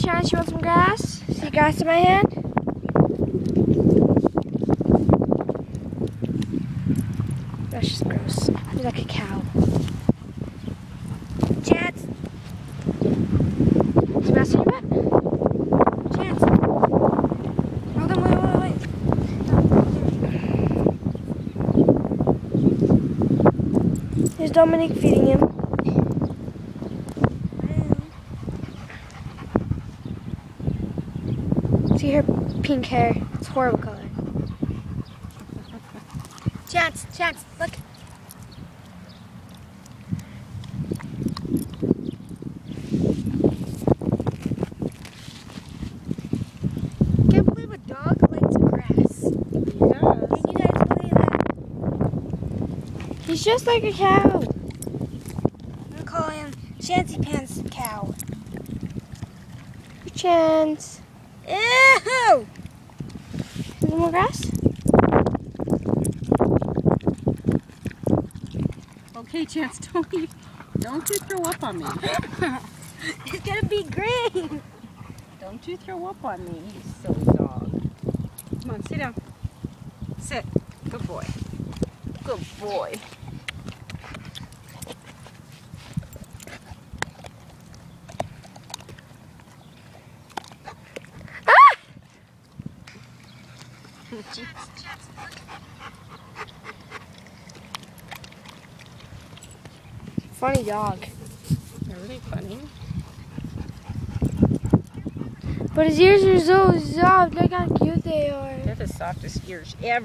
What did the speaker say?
Chance, you want some grass? See grass in my hand? That's just gross. You're like a cow. Chance! Is grass in your butt? Chance! Hold on, wait. There's Dominic feeding him. See her pink hair. It's a horrible color. Chance, look. Can't believe a dog likes grass. He does. Can you guys believe that? He's just like a cow. I'm gonna call him Chancy Pants Cow. Chance. Ew! Any more grass? Okay, Chance, don't you throw up on me. It's gonna be green. Don't you throw up on me, you silly dog. Come on, sit down. Sit. Good boy. Good boy. Funny dog. They're really funny. But his ears are so soft. Look how cute they are. They're the softest ears ever.